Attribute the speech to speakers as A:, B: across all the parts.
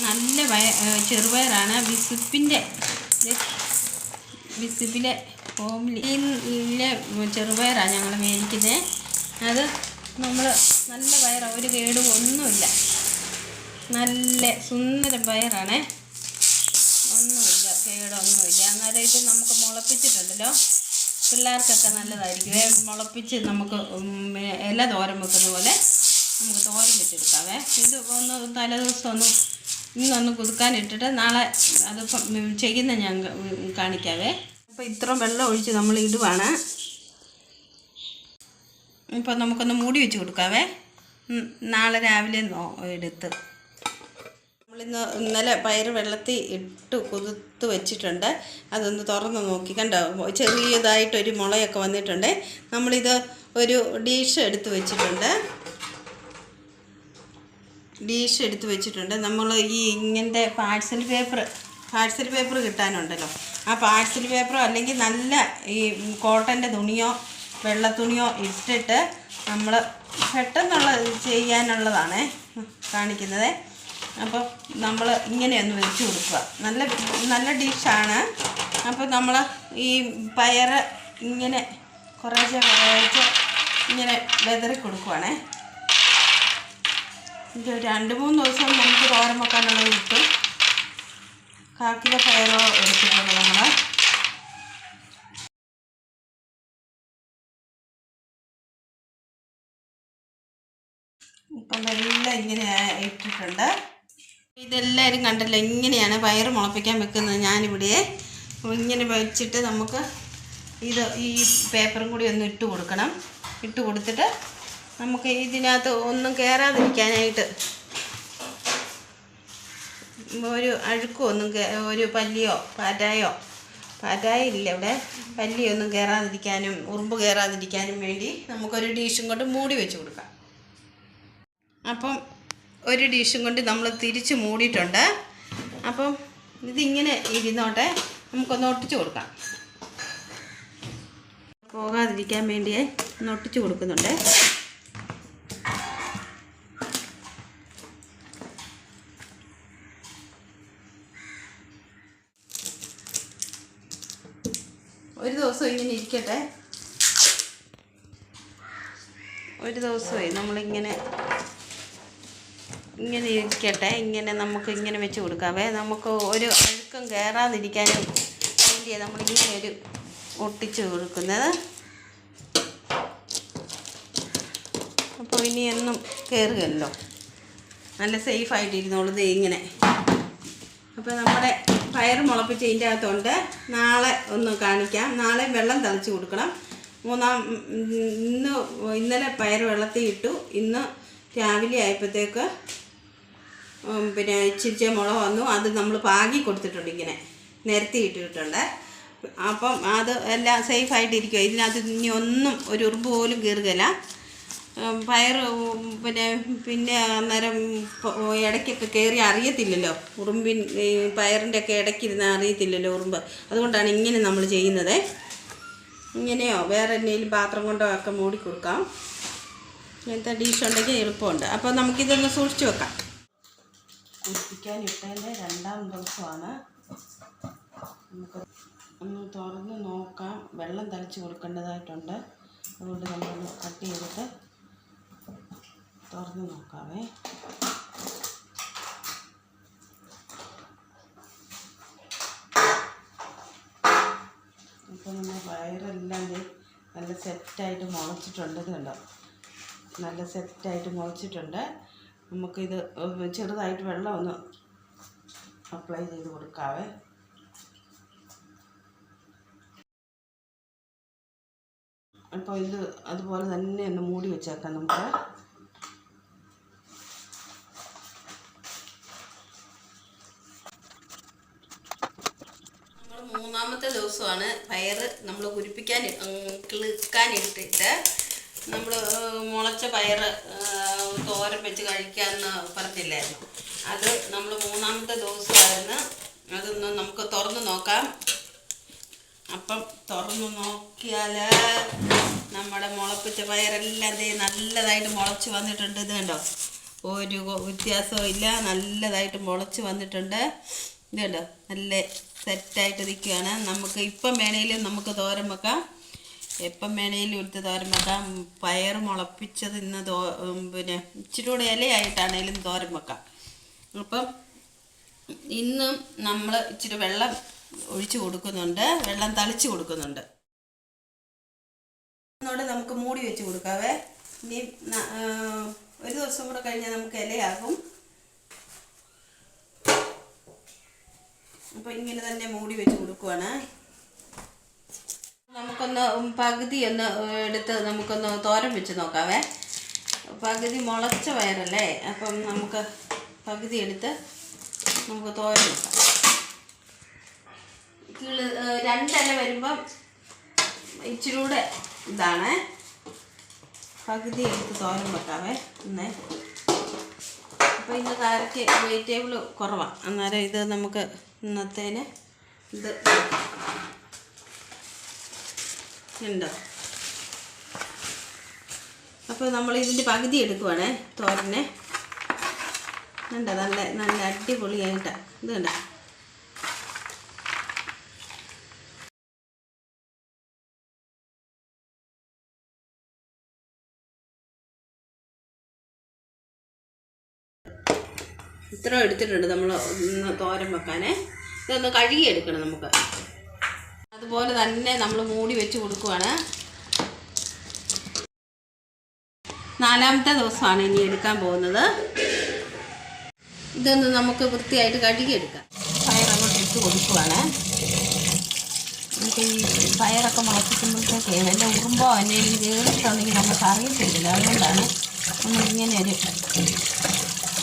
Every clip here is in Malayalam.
A: നല്ല ചെറുപയറാണ്. വിസിപ്പിലെ ഹോമിലെ ചെറുപയറാണ് ഞങ്ങൾ മേടിക്കുന്നത്. അത് നമ്മൾ നല്ല പയറാണ്, ഒരു കേടും ഒന്നുമില്ല. നല്ല സുന്ദര പയറാണേ, ഒന്നുമില്ല, കേടൊന്നുമില്ല. അന്നേരം ഇത് നമുക്ക് മുളപ്പിച്ചിട്ടുണ്ടല്ലോ, പിള്ളേർക്കൊക്കെ നല്ലതായിരിക്കുമേ. മുളപ്പിച്ച് നമുക്ക് ഇല തോരൻ വെക്കുന്ന പോലെ നമുക്ക് തോരൻ വെച്ചെടുക്കാവേ. ഇത് ഒന്ന് തലേദിവസം ഇന്നൊന്ന് കുതുക്കാനിട്ടിട്ട് നാളെ അത് ചെയ്യുന്ന ഞാൻ കാണിക്കാവേ. അപ്പോൾ ഇത്രയും വെള്ളം ഒഴിച്ച് നമ്മൾ ഇടുവാണ്. ഇപ്പോൾ നമുക്കൊന്ന് മൂടി വെച്ച് കൊടുക്കാവേ. നാളെ രാവിലെ എടുത്ത് ഇന്നലെ പയറ് വെള്ളത്തിൽ ഇട്ട് കുതിർത്ത് വെച്ചിട്ടുണ്ട്. അതൊന്ന് തുറന്ന് നോക്കി കണ്ടോ, ചെറിയതായിട്ടൊരു മുളയൊക്കെ വന്നിട്ടുണ്ട്. നമ്മളിത് ഒരു ഡിഷ് എടുത്ത് വെച്ചിട്ടുണ്ട്. നമ്മൾ ഈ ഇങ്ങനത്തെ പാഴ്സൽ പേപ്പർ കിട്ടാനുണ്ടല്ലോ, ആ പാഴ്സൽ പേപ്പറോ അല്ലെങ്കിൽ നല്ല ഈ കോട്ടൻ്റെ തുണിയോ വെള്ള തുണിയോ ഇട്ടിട്ട് നമ്മൾ പെട്ടെന്നുള്ള ചെയ്യാനുള്ളതാണ് കാണിക്കുന്നത്. അപ്പോൾ നമ്മൾ ഇങ്ങനെയൊന്ന് വെച്ച് കൊടുക്കുക. നല്ല ഡിഷാണ്. അപ്പോൾ നമ്മൾ ഈ പയറ് ഇങ്ങനെ കുറേശ്ശെ ഇങ്ങനെ വെതറി കൊടുക്കുവാണേ. ഇത് 2-3 ദിവസം നമുക്ക് തോരൻ വെക്കാനുള്ളത് കിട്ടും. 1/4 കിലോ പയറോ എടുത്തിട്ടുണ്ട് നമ്മൾ. ഇപ്പം എല്ലാം ഇങ്ങനെ ഇട്ടിട്ടുണ്ട്. ഇതെല്ലാവരും കണ്ടല്ലോ, ഇങ്ങനെയാണ് പയറ് മുളപ്പിക്കാൻ വെക്കുന്നത്. ഞാനിവിടെ ഇങ്ങനെ വെച്ചിട്ട് നമുക്ക് ഈ പേപ്പറും കൂടി ഒന്ന് ഇട്ട് കൊടുക്കണം. ഇട്ട് കൊടുത്തിട്ട് നമുക്ക് ഇതിനകത്ത് ഒന്നും കയറാതിരിക്കാനായിട്ട് ഒരു അഴുക്കൊന്നും ഒരു പല്ലിയോ പാറ്റായോ ഇല്ല ഇവിടെ, പല്ലിയൊന്നും കയറാതിരിക്കാനും ഉറുമ്പ് കയറാതിരിക്കാനും വേണ്ടി നമുക്കൊരു ഡിഷും കൊണ്ട് മൂടി വെച്ച് കൊടുക്കാം. അപ്പം ഒരു ഡിഷും കൊണ്ട് നമ്മൾ തിരിച്ച് മൂടിയിട്ടുണ്ട്. അപ്പം ഇതിങ്ങനെ ഇരുന്നോട്ടെ, നമുക്കൊന്ന് ഒട്ടിച്ച് കൊടുക്കാം. പോകാതിരിക്കാൻ വേണ്ടിയേ ഒന്ന് ഒട്ടിച്ച് കൊടുക്കുന്നുണ്ട്. ഒരു ദിവസം ഇങ്ങനെ ഇരിക്കട്ടെ. ഒരു ദിവസമായി നമ്മളിങ്ങനെ ഇരിക്കട്ടെ. ഇങ്ങനെ നമുക്ക് ഇങ്ങനെ വെച്ച് കൊടുക്കാവേ. നമുക്ക് ഒരു അഴുക്കം കയറാതിരിക്കാനും വേണ്ടിയാണ് നമ്മളിങ്ങനെ ഒരു ഒട്ടിച്ച് കൊടുക്കുന്നത്. അപ്പോൾ ഇനിയൊന്നും കയറുകയല്ലോ, നല്ല സേഫായിട്ടിരുന്നോളൂ ഇങ്ങനെ. അപ്പോൾ നമ്മുടെ പയർ മുളപ്പിച്ച് ഇതിൻ്റെ അകത്തുണ്ട്. നാളെ ഒന്ന് കാണിക്കാം. നാളെ വെള്ളം തളിച്ച് കൊടുക്കണം. ഇന്നലെ പയർ വെള്ളത്തിൽ ഇട്ടു. ഇന്ന് രാവിലെ ആയപ്പോഴത്തേക്ക് പിന്നെ ഇച്ചിരി മുള വന്നു. അത് നമ്മൾ പാകി കൊടുത്തിട്ടുണ്ട്, ഇങ്ങനെ നിരത്തി ഇട്ടിട്ടുണ്ട്. അപ്പം അത് എല്ലാം സേഫായിട്ടിരിക്കുക. ഇതിനകത്ത് ഇനി ഒന്നും ഒരു ഉറുമ്പ് പോലും കയറുകയില്ല. പയർ പിന്നെ അന്നേരം ഇടയ്ക്കൊക്കെ കയറി അറിയത്തില്ലല്ലോ, പയറിൻ്റെ ഒക്കെ ഇടയ്ക്കിരുന്ന് അറിയത്തില്ലല്ലോ ഉറുമ്പ്. അതുകൊണ്ടാണ് ഇങ്ങനെ നമ്മൾ ചെയ്യുന്നത്. ഇങ്ങനെയോ വേറെ എന്തെങ്കിലും പാത്രം കൊണ്ടോ ഒക്കെ മൂടി കൊടുക്കാം. ഇങ്ങനത്തെ ഡിഷ് ഉണ്ടെങ്കിൽ എളുപ്പമുണ്ട്. അപ്പോൾ നമുക്കിതൊന്ന് സൂക്ഷിച്ച് വെക്കാം. കുടിപ്പിക്കാൻ ഇട്ടതിൻ്റെ 2-ാം ദിവസമാണ്. നമുക്ക് ഒന്ന് തുറന്ന് നോക്കാം. വെള്ളം തളിച്ച് കൊടുക്കേണ്ടതായിട്ടുണ്ട്. അതുകൊണ്ട് നമ്മളൊന്ന് കട്ട് ചെയ്തിട്ട് തുറന്ന് നോക്കാവേ. ഇപ്പോൾ നമ്മൾ പയറെല്ലാം നല്ല സെറ്റായിട്ട് മുളച്ചിട്ടുണ്ട്. ഇത് കണ്ടോ, നല്ല സെറ്റായിട്ട് മുളച്ചിട്ടുണ്ട്. നമുക്കിത് ചെറുതായിട്ട് വെള്ളം ഒന്ന് അപ്ലൈ ചെയ്ത് കൊടുക്കാവേ. അപ്പോൾ ഇത് അതുപോലെ തന്നെ ഒന്ന് മൂടി വെച്ചേക്കാം നമുക്ക്. നമ്മൾ 3-ാമത്തെ ദിവസമാണ് പയർ നമ്മൾ കിളുക്കാനിട്ടിട്ട് നമ്മൾ മുളച്ച പയർ തോരൻ വെച്ച് കഴിക്കാമെന്ന് പറഞ്ഞില്ലായിരുന്നു. അത് നമ്മൾ 3-ാമത്തെ ദിവസമായിരുന്നു. അതൊന്ന് നമുക്ക് തുറന്ന് നോക്കാം. അപ്പം തുറന്ന് നോക്കിയാൽ നമ്മുടെ മുളപ്പിച്ച പയറെല്ലാം നല്ലതായിട്ട് മുളച്ച് വന്നിട്ടുണ്ട്. ഇത് കണ്ടോ, ഒരു വ്യത്യാസവും ഇല്ല. നല്ലതായിട്ട് മുളച്ച് വന്നിട്ടുണ്ട്. ഇതുണ്ടോ, നല്ല സെറ്റായിട്ട് നിൽക്കുകയാണ്. നമുക്ക് ഇപ്പം വേണേലും നമുക്ക് തോരൻ വെക്കാം, എപ്പം വേണേലും എടുത്ത് തോരൻ വെക്കാം. പയർ മുളപ്പിച്ചത് ഇന്ന് പിന്നെ ഇച്ചിരി കൂടെ ഇലയായിട്ടാണേലും തോരൻ വെക്കാം. അപ്പം ഇന്നും നമ്മൾ ഇച്ചിരി വെള്ളം ഒഴിച്ച് കൊടുക്കുന്നുണ്ട്, വെള്ളം തളിച്ച് കൊടുക്കുന്നുണ്ട്. ഒന്നുകൂടെ നമുക്ക് മൂടി വെച്ച് കൊടുക്കാവേ. ഇനി ഒരു ദിവസം കൂടെ കഴിഞ്ഞാൽ നമുക്ക് ഇലയാകും. അപ്പോൾ ഇങ്ങനെ തന്നെ മൂടി വെച്ച് കൊടുക്കുവാണ്. നമുക്കൊന്ന് പകുതി ഒന്ന് എടുത്ത് നമുക്കൊന്ന് തോരൻ വെച്ച് നോക്കാവേ. പകുതി മുളച്ച പയറല്ലേ, അപ്പം നമുക്ക് പകുതി എടുത്ത് നമുക്ക് തോരൻ വെക്കാം. രണ്ടില വരുമ്പം ഇച്ചിരി കൂടെ ഇതാണ്. പകുതി എടുത്ത് തോരൻ വെക്കാവേ എന്നേ. അപ്പോൾ ഇന്ന് കാരറ്റ് വെജിറ്റബിൾ കുറവാണ്, അന്നേരം ഇത് നമുക്ക് ഇന്നത്തേന് ഇത് ഉണ്ടോ. അപ്പോൾ നമ്മൾ ഇതിൻ്റെ പകുതി എടുക്കുവാണേ തോരനെ. ഉണ്ട്, നല്ല നല്ല അടിപൊളിയായിട്ടാണ് ഇത് കണ്ടോ. ഇത്ര എടുത്തിട്ടുണ്ട് നമ്മൾ തോരൻ വെക്കാനേ. ഇതൊന്ന് കഴുകിയെടുക്കണം നമുക്ക്. അതുപോലെ തന്നെ നമ്മൾ മൂടി വെച്ച് കൊടുക്കുവാണ്. 4ാമത്തെ ദിവസമാണ് ഇനി എടുക്കാൻ പോകുന്നത്. ഇതൊന്ന് നമുക്ക് വൃത്തിയായിട്ട് കഴുകിയെടുക്കാം. പയറങ്ങോട്ട് ഇട്ട് കൊടുക്കുവാണ്. നമുക്ക് ഈ പയറൊക്കെ മുളപ്പിക്കുമ്പോഴത്തേക്ക് വല്ല ഉറുമ്പോ എന്തെങ്കിലും കയറിയിട്ടുണ്ടെങ്കിൽ നമുക്ക് അറിയത്തില്ല. അതുകൊണ്ടാണ് നമ്മളിങ്ങനെ ഒരു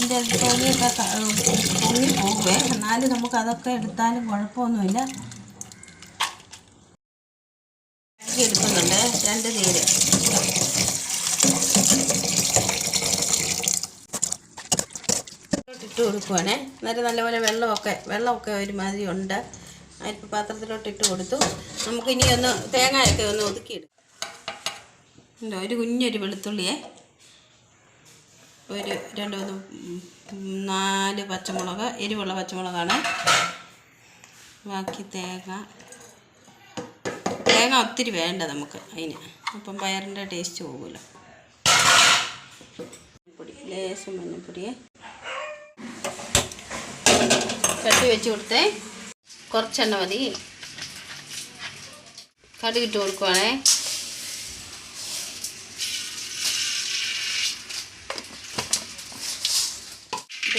A: ഇതിൻ്റെ തൊലിയൊക്കെ പൊങ്ങി പോകുവേ. എന്നാലും നമുക്കതൊക്കെ എടുത്താലും കുഴപ്പമൊന്നുമില്ല. എടുക്കുന്നുണ്ട് 2 നീര്. ഇട്ട് കൊടുക്കുവാണേ. അന്നേരം നല്ലപോലെ വെള്ളമൊക്കെ ഒരുമാതിരി ഉണ്ട്. അതിപ്പോൾ പാത്രത്തിലോട്ട് ഇട്ട് കൊടുത്തു. നമുക്കിനി ഒന്ന് തേങ്ങയൊക്കെ ഒന്ന് ഒതുക്കിയെടുക്കാം. ഒരു കുഞ്ഞൊരു വെളുത്തുള്ളിയെ, ഒരു 2-4 പച്ചമുളക്, എരിവുള്ള പച്ചമുളകാണ്. ബാക്കി തേങ്ങ ഒത്തിരി വേണ്ട നമുക്ക് അതിന്, അപ്പം പയറിൻ്റെ ടേസ്റ്റ് പോകുമല്ലോ. പൊടി ലേശം മഞ്ഞൾപ്പൊടിയെ ചട്ടി വെച്ച് കൊടുത്തേ. കുറച്ചെണ്ണ മതി. കടുകിട്ട് കൊടുക്കുവാണേ.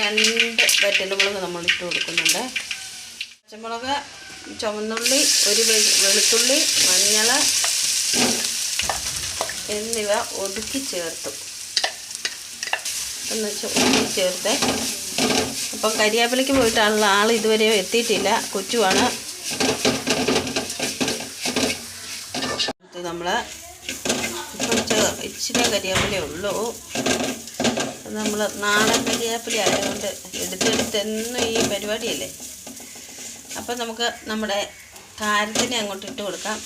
A: രണ്ട് വറ്റൽമുളക് നമ്മൾ ഇട്ട് കൊടുക്കുന്നുണ്ട്. പച്ചമുളക്, ചുവന്നുള്ളി, ഒരു വെളുത്തുള്ളി, മഞ്ഞൾ എന്നിവ ഒതുക്കി ചേർത്തു. ഒന്ന് ഒതുക്കി ചേർത്ത്. അപ്പം കരിയാപ്പിലയ്ക്ക് പോയിട്ടാണുള്ള ആൾ ഇതുവരെ എത്തിയിട്ടില്ല, കൊച്ചുവാണ്. നമ്മൾ ഇപ്പം ഇച്ചിരി കരിയാപ്പിലേ ഉള്ളൂ. നമ്മൾ നാടൻ കരിയാപ്പില ആയതുകൊണ്ട് എടുത്തെന്നും ഈ പരിപാടിയല്ലേ. അപ്പം നമുക്ക് നമ്മുടെ കാരറ്റിനെ അങ്ങോട്ട് ഇട്ട് കൊടുക്കാം.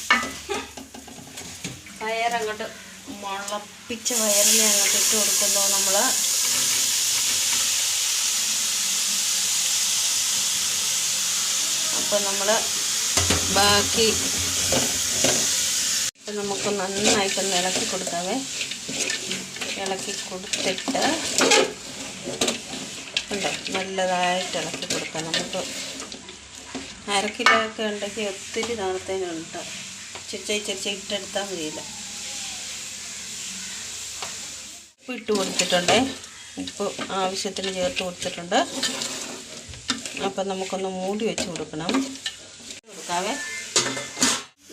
A: പയറങ്ങോട്ട് മുളപ്പിച്ച പയറിനെ അങ്ങോട്ട് ഇട്ട് കൊടുക്കുന്നു നമ്മൾ. അപ്പം നമ്മൾ ബാക്കി നമുക്ക് നന്നായിട്ടൊന്ന് ഇളക്കി കൊടുക്കാവേ. ഇളക്കി കൊടുത്തിട്ട് ഉണ്ടോ, നല്ലതായിട്ട് ഇളക്കി കൊടുക്കാം. നമുക്ക് 1/2 കിലോ ഒക്കെ ഉണ്ടെങ്കിൽ ഒത്തിരി നാളത്തേനുണ്ട്. ചെറിയ ഇട്ടെടുത്താൽ മതിയില്ല. ഉപ്പ് ഇട്ട് കൊടുത്തിട്ടുണ്ട്. ഉപ്പ് ആവശ്യത്തിന് ചേർത്ത് കൊടുത്തിട്ടുണ്ട്. അപ്പം നമുക്കൊന്ന് മൂടി വെച്ച് കൊടുക്കണം. കൊടുക്കാവേ.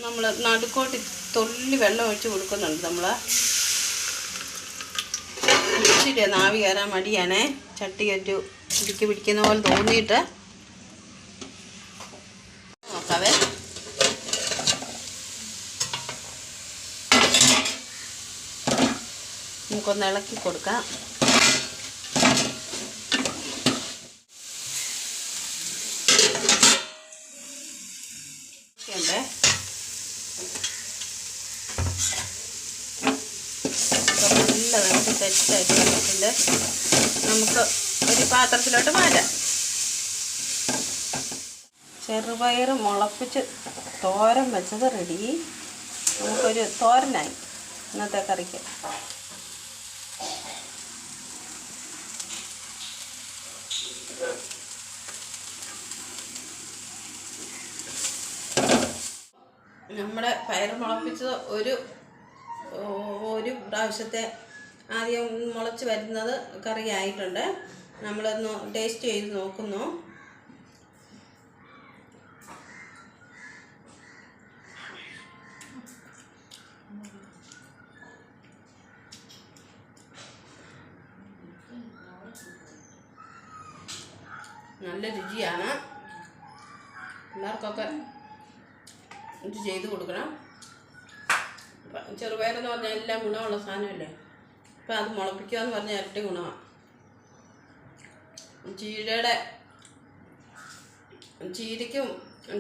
A: നമ്മൾ നടുക്കോട്ട് തുള്ളി വെള്ളം ഒഴിച്ച് കൊടുക്കുന്നുണ്ട്. നമ്മൾ ഇച്ചിരി നാവി കയറാൻ മടിയാണേ. ചട്ടി ഒരു ഇടുക്കി പിടിക്കുന്ന പോലെ തോന്നിയിട്ട് നോക്കാവേ. നമുക്കൊന്ന് ഇളക്കി കൊടുക്കാം. ഉണ്ട് നമുക്ക് സെറ്റായിട്ട് വന്നിട്ടുണ്ട്. നമുക്ക് ഒരു പാത്രത്തിലോട്ട് മാറ്റാം. ചെറുപയർ മുളപ്പിച്ച് തോരൻ വെച്ചത് റെഡി. നമുക്കൊരു തോരനായി ഇന്നത്തെ കറിക്ക്. നമ്മുടെ പയർ മുളപ്പിച്ചത് ഒരു പ്രാവശ്യത്തെ ആദ്യം മുളച്ച് വരുന്നത് കറി ആയിട്ടുണ്ട്. നമ്മളൊന്ന് ടേസ്റ്റ് ചെയ്ത് നോക്കുന്നു. നല്ല രുചിയാണ്. എല്ലാവർക്കൊക്കെ ഇത് ചെയ്ത് കൊടുക്കണം. ചെറുപയറെന്ന് പറഞ്ഞാൽ എല്ലാം ഗുണമുള്ള സാധനമല്ലേ. അപ്പം അത് മുളപ്പിക്കുക എന്ന് പറഞ്ഞാൽ ഇരട്ടി ഗുണമാണ്.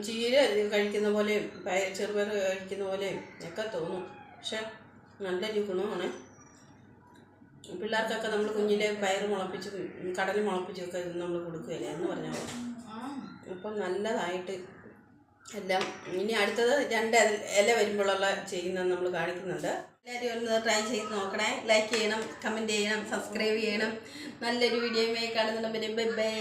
A: ചീര കഴിക്കുന്ന പോലെയും ചെറുപയർ കഴിക്കുന്ന പോലെയും ഒക്കെ തോന്നും. പക്ഷെ നല്ലൊരു ഗുണമാണ്. പിള്ളേർക്കൊക്കെ നമ്മൾ കുഞ്ഞിലെ പയർ മുളപ്പിച്ചും കടൽ മുളപ്പിച്ചും ഒക്കെ നമ്മൾ കൊടുക്കുകയില്ലേ എന്ന് പറഞ്ഞാൽ. അപ്പം നല്ലതായിട്ട് എല്ലാം. ഇനി അടുത്തത് 2 ഇല വരുമ്പോഴുള്ള ചെയ്യുന്നത് നമ്മൾ കാണിക്കുന്നുണ്ട്. എല്ലാവരും ഒന്ന് ട്രൈ ചെയ്ത് നോക്കണേ. ലൈക്ക് ചെയ്യണം, കമൻറ്റ് ചെയ്യണം, സബ്സ്ക്രൈബ് ചെയ്യണം. നല്ലൊരു വീഡിയോയുമായി കാണുന്നുണ്ടെങ്കിൽ ബൈ ബൈ.